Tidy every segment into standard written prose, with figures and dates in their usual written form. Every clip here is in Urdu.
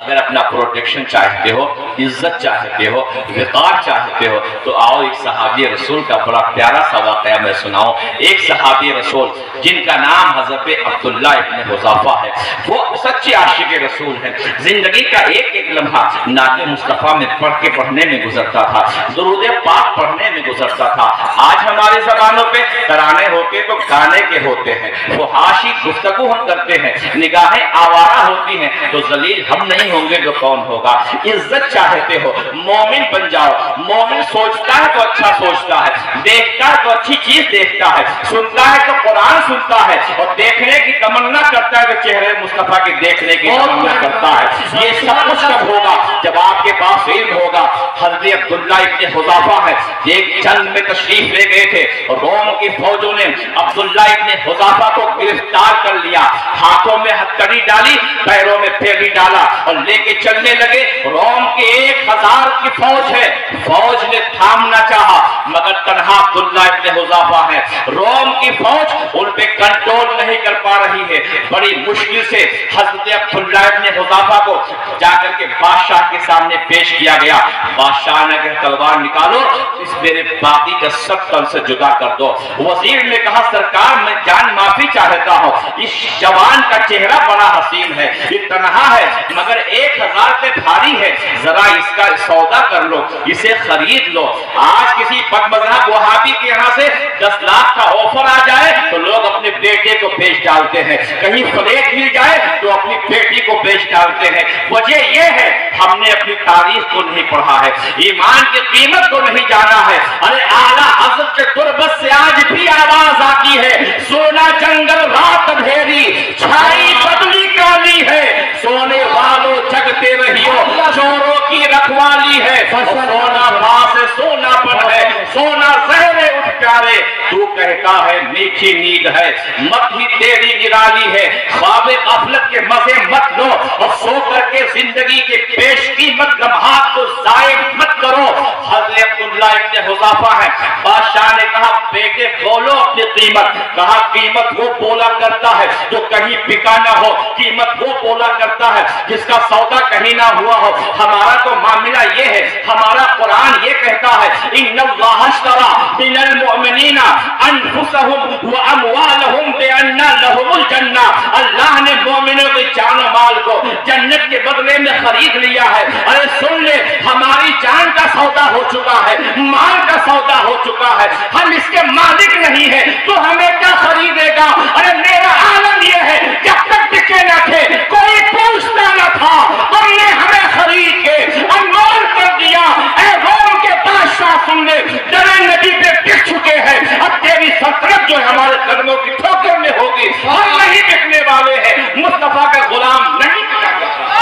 اگر اپنا پروٹیکشن چاہتے ہو، عزت چاہتے ہو، وقار چاہتے ہو، تو آؤ ایک صحابی رسول کا بڑا پیارا سا واقعہ میں سناؤں۔ ایک صحابی رسول جن کا نام حضرت عبداللہ ابن حذافہ ہے، وہ سچے عاشق رسول ہیں۔ زندگی کا ایک ایک لمحہ نعت مصطفیٰ میں پڑھنے میں گزرتا تھا، درود پاک پڑھنے میں گزرتا تھا۔ آج ہماری زبانوں پہ ترانے ہوتے تو گانے کے ہوتے ہیں، فحاشی گفتگو ہم کرتے ہیں، نگاہیں آوارہ ہوتی ہیں، تو ذلیل ہم نہیں ہوں گے تو کون ہوگا؟ عزت چاہتے ہو، مومن بن جاؤ۔ مومن سوچتا ہے تو اچھا سوچتا ہے، دیکھتا ہے تو اچھی چیز دیکھتا ہے، سنتا ہے تو قرآن سنتا ہے، اور دیکھنے کی تمنا کرتا ہے تو چہرے مصطفیٰ کے دیکھنے کی تمنا کرتا ہے۔ یہ سب کچھ کب ہوگا؟ جب آپ کے پاس علم ہوگا۔ حضرت عبداللہ ابن حذافہ ہے، ایک جنگ میں تشریف لے گئے تھے، روم کی فوجوں نے عبداللہ ابن حذافہ کو گرفتار کر لیا، ہاتھوں میں ہتھکڑی ڈالی، پیروں میں پھیلی ڈالا اور لے کے چلنے لگے۔ روم کے 1000 کی فوج ہے، فوج نے تھامنا چاہا مگر تنہا عبداللہ ابن حذافہ ہے۔ روم کی فوج ان پہ کنٹرول نہیں کر پا رہی ہے۔ بڑی مشکل سے حضرت عبداللہ ابن حذافہ کو جا کر کے بادشاہ کے سامنے پیش کیا گیا۔ بادشاہ نے کہا تلوار نکالو، اس میرے باقی کا سب تن سے جدا کر دو۔ وزیر نے کہا سرکار میں جان معافی چاہتا ہوں، اس جوان کا چہرہ بڑا حسین ہے، یہ تنہا ہے مگر 1000 پہ بھاری ہے، ذرا اس کا سودا کر لو، اسے خرید لو۔ آج کسی بدمذہب وہابی کے یہاں سے 10 لاکھ کا آفر آ جائے تو لوگ اپنے بیٹے کو بیچ ڈالتے ہیں، کہیں فلیٹ مل جائے تو اپنی بیٹی کو بیچ ڈالتے ہیں۔ وجہ یہ ہے ہم نے اپنی تاریخ کو نہیں پڑھا ہے، ایمان کی قیمت کو نہیں جانا ہے۔ ارے اعلیٰ حضرت کے تربت سے آج بھی آواز آتی ہے، سونا جنگل رات اندھیری، چھائی بدلی کالی ہے، سونے والوں جگتے رہیو، چوروں کی رکھوالی ہے، سونا باس سونا پر ہے، سونا زہر اٹھ پیارے، تو کہتا ہے میٹھی نیند ہے، مت ہی تیری نرالی ہے، خواب غفلت کے مزے مت لو، اور سو کر کے زندگی کے پیش قیمت لمحات کو ضائع مت کرو۔ حضرت عبداللہ ابن حذافہ ہے، بادشاہ نے کہا بیٹے بولو اپنی قیمت، کہا قیمت وہ بولا کرتا ہے جو کہیں بکا نہ ہو، قیمت وہ بولا کرتا ہے جس کا سودا کہیں نہ ہوا ہو۔ ہمارا تو معاملہ یہ ہے، ہمارا قرآن یہ کہتا ہے ان اللہ اشترى من المؤمنین انفسهم واموالهم بان لهم الجنہ، اللہ نے مومنوں کی جان و مال کو جنت کے بدلے میں خرید لیا ہے۔ ارے سن لے، ہماری جان کا سودا ہو چکا ہے، مال کا سودا ہو چکا ہے، ہم اس کے مالک نہیں ہیں تو ہمیں کیا خریدے گا؟ ارے میرا عالم یہ ہے جب تک ٹکے نہ تھے کوئی پوچھتا نہ تھا، ہم نے ہمیں خرید کے انمول کر دیا۔ اے روم کے بادشاہ سن لے، درے نبی پہ بک چکے ہیں، اب تیری سلطنت جو ہے ہمارے قدموں کی ٹھوکر میں ہوگی، ہم نہیں بکنے والے ہیں، مصطفیٰ کا غلام نہیں بکا کرتا۔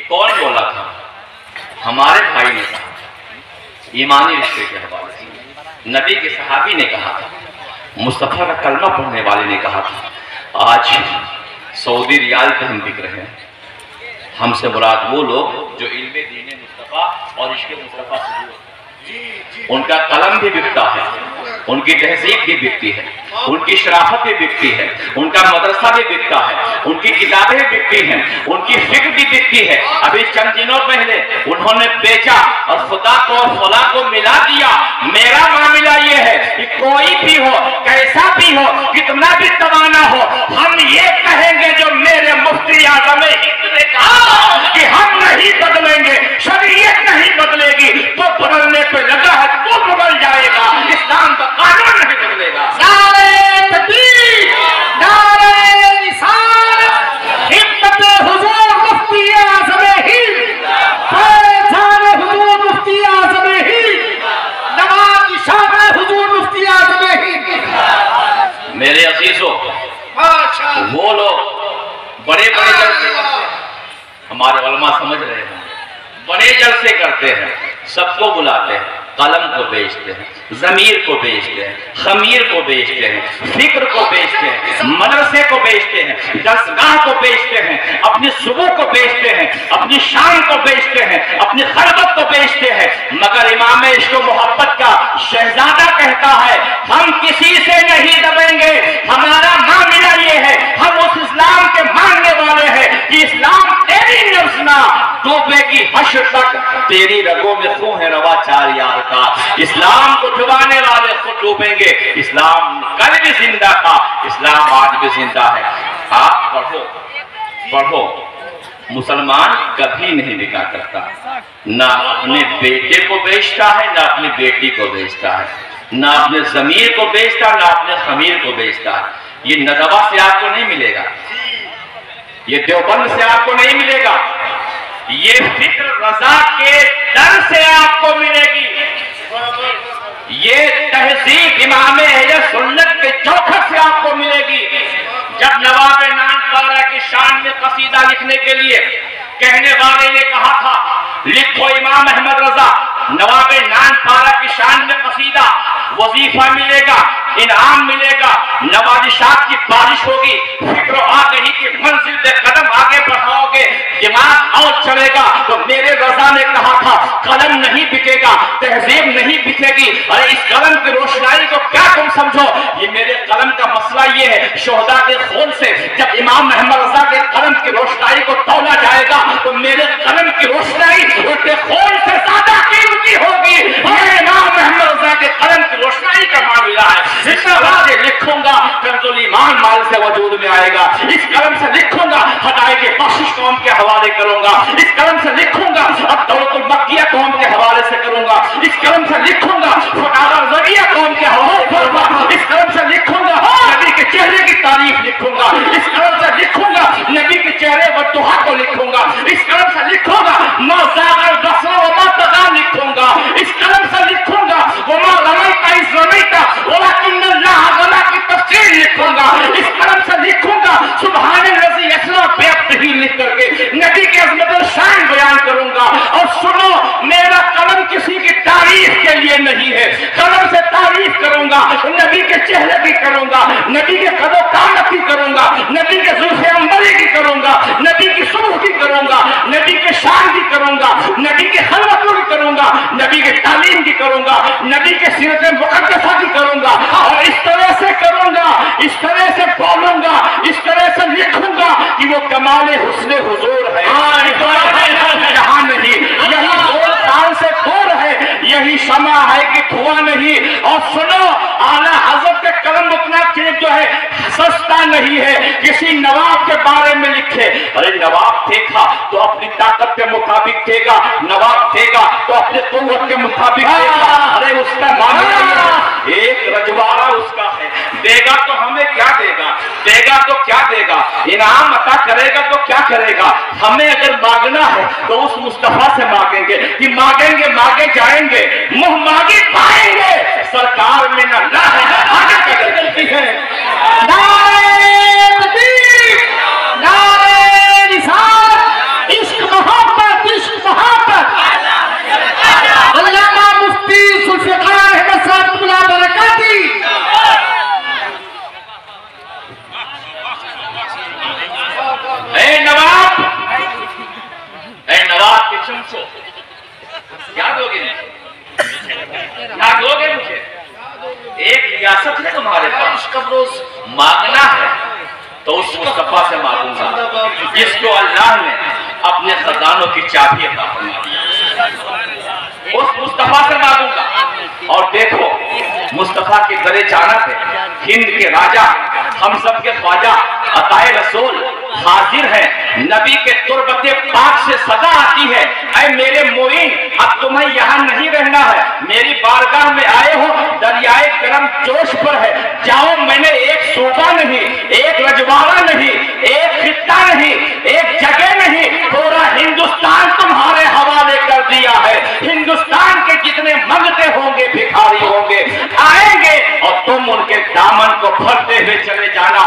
کون بولا تھا؟ ہمارے بھائی نے کہا، ایمانی رشتے کے حوالے سے نبی کے صحابی نے کہا تھا، مصطفیٰ کا کلمہ پڑھنے والے نے کہا تھا۔ آج سعودی ریال پہ ہم بک رہے ہیں، ہم سے مراد وہ لوگ جو علم دین مصطفیٰ اور عشق مصطفیٰ سے دور، ان کا قلم بھی بکتا ہے، ان کی تہذیب بھی بکتی ہے، ان کی شرافت بھی بکتی ہے، ان کا مدرسہ بھی بکتا ہے، ان کی کتابیں بھی بکتی ہیں، ان کی فکر بھی بکتی ہے۔ ابھی چند دنوں پہلے انہوں نے بیچا اور خدا کو اور فلاں کو ملا دیا۔ میرا معاملہ یہ ہے کہ کوئی بھی ہو، کیسا بھی ہو، کتنا بھی توانا ہو، ہم یہ کہیں گے جو میرے مفتی اعظم ہند نے کہا کہ ہم نہیں بدلیں گے، شریعت نہیں بدلے گی، تو بدلنے پہ لگا ہے تو بدل جائے گا، اسلام کا قانون نہیں بدلے گا۔ نعرہ تکبیر، نعرہ رسالت، ہمت حضور مفتی اعظم ہند، فیضان حضور مفتی اعظم ہند، نواز شاہ حضور مفتی اعظم ہند۔ میرے عزیزوں، وہ لوگ بڑے بڑے جلسے کرتے ہیں، ہمارے علماء سمجھ رہے ہیں، بڑے جلسے کرتے ہیں، سب کو بلاتے ہیں، قلم کو بیچتے ہیں، ضمیر کو بیچتے ہیں، خمیر کو بیچتے ہیں، فکر کو بیچتے ہیں، مدرسے کو بیچتے ہیں، درسگاہ کو بیچتے ہیں، اپنی صبح کو بیچتے ہیں، اپنی شان کو بیچتے ہیں، اپنی خلوت کو بیچتے ہیں۔ مگر امام عشق و محبت کا شہزادہ کہتا ہے ہم کسی سے نہیں دبیں گے، ہمارا معاملہ یہ ہے، ہم اس اسلام کے ماننے والے ہیں کہ اسلام تیری نفس نہ ڈوبے گی حشر تک، تیری رگوں میں خون ہے روا چار یار کا۔ اسلام کو ڈبانے والے خود ڈوبیں گے۔ اسلام کل بھی زندہ تھا، اسلام آج بھی زندہ ہے۔ آپ پڑھو، مسلمان کبھی نہیں بکا کرتا، نہ اپنے بیٹے کو بیچتا ہے، نہ اپنی بیٹی کو بیچتا ہے، نہ اپنے ضمیر کو بیچتا، نہ اپنے خمیر کو بیچتا ہے۔ یہ ندوہ سے آپ کو نہیں ملے گا، یہ دیوبند سے آپ کو نہیں ملے گا، یہ فکر رضا کے در سے آپ کو ملے گی، یہ تہذیب امام اہل سنت کے چوکھٹ سے آپ کو ملے گی۔ جب نواب نان پارہ کی شان میں قصیدہ لکھنے کے لیے کہنے والے نے کہا تھا لکھو امام احمد رضا، نواب نان پارہ کی شان میں قصیدہ، وظیفہ ملے گا، انعام ملے گا، نوازشات کی بارش ہوگی، فکر و آگہی کی منزل پہ قدم آگے بڑھاؤ گے، دماغ اور چلے گا۔ تو میرے رضا نے کہا تھا قلم نہیں بکے گا، تہذیب نہیں بکے گی۔ ارے اس قلم کی روشنائی کو کیا تم سمجھو؟ یہ میرے قلم کا مسئلہ یہ ہے، شہداء کے خون سے جب امام محمد رضا کے قلم کی روشنائی کو تولا جائے گا تو میرے قلم کی روشنائی ان کے خون سے زیادہ قیمتی ہوگی۔ یہ امام محمد رضا کے قلم کی روشنائی کا معاملہ ہے۔ اس طرح سے لکھوں گا کنز الایمان مال سے وجود میں آئے گا، اس قلم سے لکھوں گا حقائق بخشش قوم کے حوالے کروں گا، اس قلم سے لکھوں گا اب دولت المکیہ قوم کے حوالے سے کروں گا، اس قلم سے لکھوں گا فتاوی ذریعہ قوم کے حوالے کروں گا، اس قلم سے لکھوں گا نبی کے چہرے کی تعریف لکھوں گا، اس قلم سے لکھوں گا نبی کے چہرے والضحیٰ کو لکھوں گا، اس قلم سے لکھوں گا ما زاغ البصر وما طغى لکھوں گا، اس قلم سے لکھوں گا وما رمیت اذ رمیت ولکن اللہ رمی کی تفسیر لکھوں گا، اس قلم سے لکھوں گا سبحان الذی یسری بعبدہ لکھ کر کے نبی کے عظمت و شان بیان کروں گا۔ اور سنو میرا قلم کسی کی تعریف کے لیے نہیں ہے، قلم سے تعریف کروں گا، نبی کے چہرے کی کروں گا، نبی کے قد و قامت کی کروں گا، نبی کے زلف عنبری کی کروں گا، نبی کی صبح کی کروں گا، نبی کے شان کی کروں گا، نبی کے خلوتوں کی کروں گا، نبی کے تعلیم کی کروں گا، نبی کے سیرت مقدسہ کی کروں گا، اور اس طرح سے کروں گا، اس طرح سے بولوں گا، اس طرح سے لکھوں گا کہ وہ کمال حسن حضور ہے، جہاں نہیں، یہی بول تال سے دور ہے، یہی شمع ہے کہ دھواں نہیں۔ اور سنو اعلیٰ حضرت کے قلم اتنا تیز جو ہے سستا نہیں ہے، کسی نواب کے بارے میں لکھے، ارے نواب دیکھا تو اپنی طاقت کے مطابق دے گا، نواب دے گا تو اپنی قوت کے مطابق دے گا، ارے اس کا معاملہ ایک رجوارہ اس کا ہے، دے گا تو ہمیں کیا دے گا، دے گا تو کیا دے گا، انعام عطا کرے گا تو کیا کرے گا۔ ہمیں اگر مانگنا ہے تو اس مصطفیٰ سے مانگیں گے کہ مانگیں گے مانگے جائیں گے، منہ مانگے پائیں گے، سرکار میں نہ لا ہے نہ آگے قدر کرتی ہے۔ نعرہ تکبیر، نعرہ رسالت، عشق محبت، عشق محبت۔ علامہ مفتی ذوالفقار احمد صاحب اللہ برکاتی۔ اے نواب کے چمچو کیا دو گے کیا دو گے مجھے؟ ایک ریاست ہے تمہارے پاس، مانگنا ہے تو اس مصطفیٰ سے مانگوں گا جس کو اللہ نے اپنے خزانوں کی چابی عطا فرما دی، اس مصطفیٰ سے مانگوں گا۔ اور دیکھو مصطفیٰ کے درے جانا پہ ہند کے راجہ ہم سب کے خواجہ عطائے رسول حاضر ہیں، نبی کے تربت پاک سے صدا آتی ہے، اے میرے معین اب تمہیں یہاں نہیں رہنا ہے، میری بارگاہ میں آئے ہو، دریائے کرم جوش پر ہے، جاؤ میں نے ایک صوبہ نہیں، ایک رجوارہ نہیں، ایک خطہ نہیں، ایک جگہ نہیں، پورا ہندوستان تمہارے حوالے کر دیا ہے۔ ہندوستان کے جتنے منگتے ہوں گے بھکاری ہوں گے آئیں گے اور تم ان کے دامن کو بھرتے ہوئے چلے جانا۔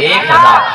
1000।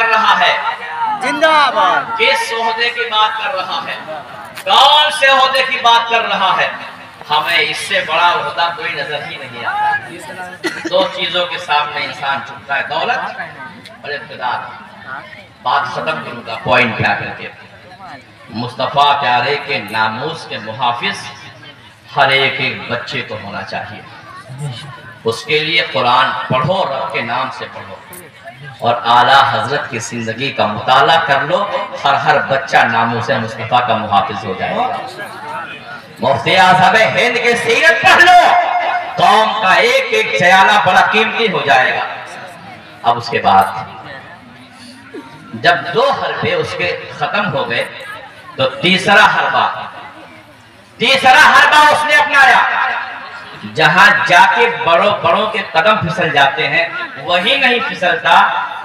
کر رہا ہے؟ زندہ باد. کس عہدے کی بات کر رہا ہے؟ کون سے عہدے کی بات کر رہا ہے؟ ہمیں اس سے بڑا عہدہ کوئی نظر ہی نہیں آتا. دو چیزوں کے سامنے انسان جھکتا ہے، دولت اور اقتدار. بات ختم کروں گا پوائنٹ کیا کر کے. مصطفیٰ پیارے کے ناموس کے محافظ ہر ایک بچے کو ہونا چاہیے. اس کے لیے قرآن پڑھو، رب کے نام سے پڑھو، اور اعلیٰ حضرت کی زندگی کا مطالعہ کر لو. ہر بچہ ناموس مصطفیٰ کا محافظ ہو جائے گا. مفتی اعظم ہند کے سیرت پڑھ لو، قوم کا ایک ایک سیالہ بڑا قیمتی ہو جائے گا. اب اس کے بعد جب 2 حربے اس کے ختم ہو گئے تو تیسرا حربہ اس نے اپنایا. جہاں جا کے بڑوں کے قدم پھسل جاتے ہیں وہی نہیں پھسلتا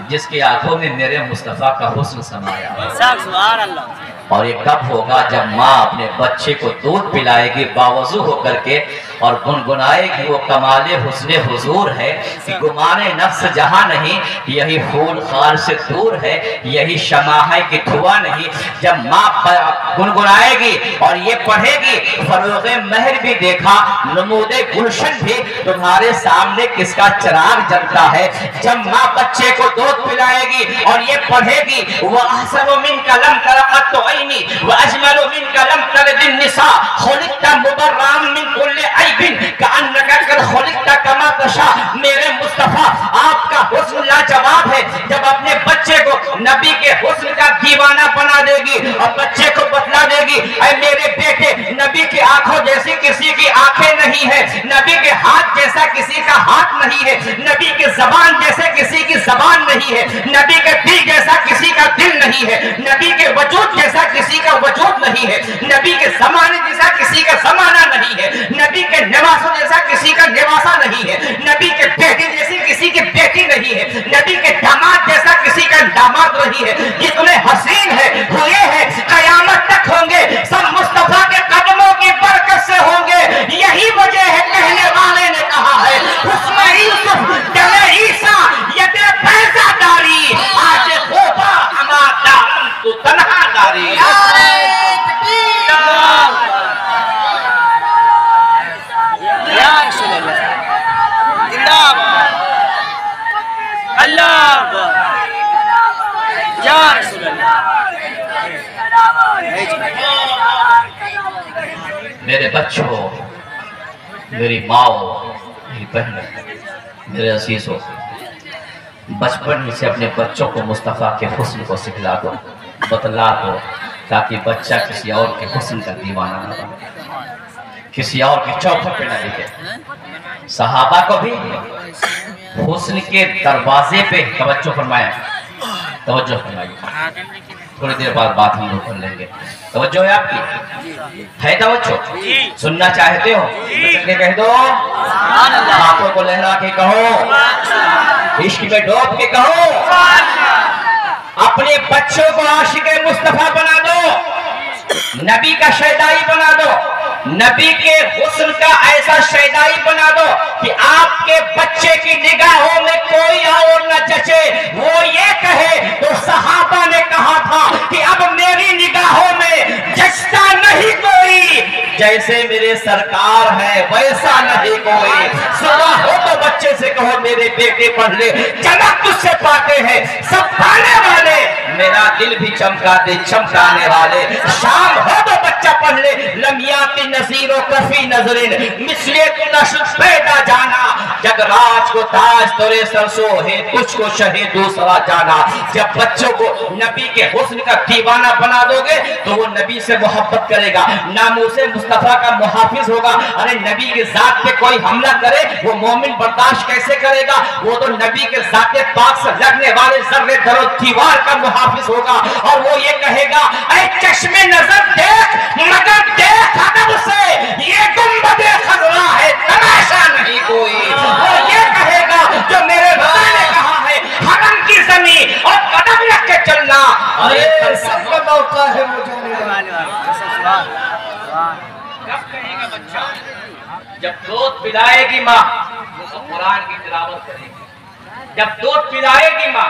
جس کی آنکھوں میں میرے مصطفیٰ کا حسن سمایا. سبحان اللہ. اور یہ کب ہوگا؟ جب ماں اپنے بچے کو دودھ پلائے گی باوضو ہو کر کے اور گنگنائے گی وہ کمال حسن حضور ہے کہ گمان نفس جہاں نہیں، یہی پھول خار سے دور ہے، یہی شمع ہے کہ دھواں نہیں. جب ماں گنگنائے گی اور یہ پڑھے گی فروغ مہر بھی دیکھا نمود گلشن بھی تمہارے سامنے کس کا چراغ جلتا ہے. جب ماں بچے کو دودھ پلائے گی اور یہ پڑھے گی وَأَحْسَنُ مِنْكَ لَمْ تَرَقَتُ عَيْنِي وَأَجْمَلُ مِنْكَ لَمْ تَلِدِ النِّسَاءُ خُلِقْتَ مُبَرَّأً مِنْ كُلِّ عَيْبٍ كَأَنَّكَ قَدْ خُلِقْتَ كَمَا تَشَاءُ. میرے مصطفیٰ آپ کا حسن لاجواب ہے. جب اپنے بچے کو نبی کے حسن کا دیوانہ بنا دے گی اور بچے کو بتلا دے گی اے میرے بیٹے نبی کی آنکھوں جیسی کسی کی آنکھیں نہیں ہے، نبی کے ہاتھ جیسا کسی کا ہاتھ نہیں ہے، نبی کے زبان جیسے کسی کی زبان نہیں ہے، نبی کے دل جیسا کسی کا دل نہیں ہے، نبی کے وجود جیسا کسی کا وجود نہیں ہے، نبی کے زمانے جیسا کسی کا زمانہ نہیں ہے، نبی کے نواسوں جیسا کسی کا نواسا نہیں ہے، نبی کے بیٹے جیسی کسی کی بیٹی نہیں ہے، نبی کے داماد جیسا کسی کا داماد نہیں ہے. جتنے حسین ہے ہوئے ہیں قیامت تک ہوں گے سب مصطفیٰ کے قدموں کی برکت سے ہوں گے. یہی وجہ ہے کہنے والے نے کہا ہے حسن یوسف دل عیسیٰ ید بیضا داری آج خوبا ہما دامن تو تنہا داری. میرے بچوں، میری ماں، میری بہن، میرے عزیزوں، بچپن ہی سے اپنے بچوں کو مصطفیٰ کے حسن کو سکھلا دو، بتلا دو، تاکہ بچہ کسی اور کے حسن کا دیوانہ نہ بنے، کسی اور کی چوکھٹ پہ نہ لکھے. صحابہ کو بھی حسن کے دروازے پہ توجہ فرمایا. توجہ فرمائیے، تھوڑی دیر بعد بات ہم لوگ کر لیں گے. توجہ ہے آپ کی؟ ہے توجہ؟ سننا چاہتے ہو؟ کہہ دو، ہاتھوں کو لہرا کے کہو، عشق میں ڈوب کے کہو. اپنے بچوں کو عاشق مصطفیٰ بنا دو، نبی کا شیدائی بنا دو، نبی کے حسن کا ایسا شیدائی بنا دو کہ آپ کے بچے کی نگاہوں میں کوئی اور نہ جچے. وہ یہ کہے تو صحابہ نے کہا تھا کہ اب میری نگاہوں میں جچتا نہیں کوئی، جیسے میرے سرکار ہے ویسا نہیں کوئی. صبح ہو تو بچے سے کہو میرے بیٹے پڑھ لے، چمک تجھ سے پاتے ہیں سب پانے والے، میرا دل بھی چمکا دے چمکانے والے. شام ہو تو بچہ پڑھ لے لمیات نظیر و کفی نظرین مثلیت نشد پیدا جانا، جگ راج کو تاج تورے سرسو ہے تجھ کو شہید دوسرا جانا. جب بچوں کو نبی کے حسن کا دیوانہ بنا دو گے تو وہ نبی سے محبت کرے گا، ناموس مصطفیٰ کا محافظ ہوگا. ارے نبی کے ذات پہ کوئی حملہ کرے وہ مومن برداشت کیسے کرے گا؟ وہ تو نبی کے ذات پاک سے لگنے والے ذرے در و دیوار کا محافظ ہوگا. اور وہ یہ کہے گا اے چشم نظر دیکھ مگر دیکھ ادب سے، یہ گنبد خضرا ہے تماشا نہیں کوئی. وہ یہ کہے گا جو میرے رضا نے کہا ہے حرم کی زمین اور قدم رکھ کے چلنا. ارے سب کا موقع ہے مجھے کب کہے گا بچہ؟ جب دودھ پلائے گی ماں تو قرآن کی تلاوت کرے گی. جب دودھ پلائے گی ماں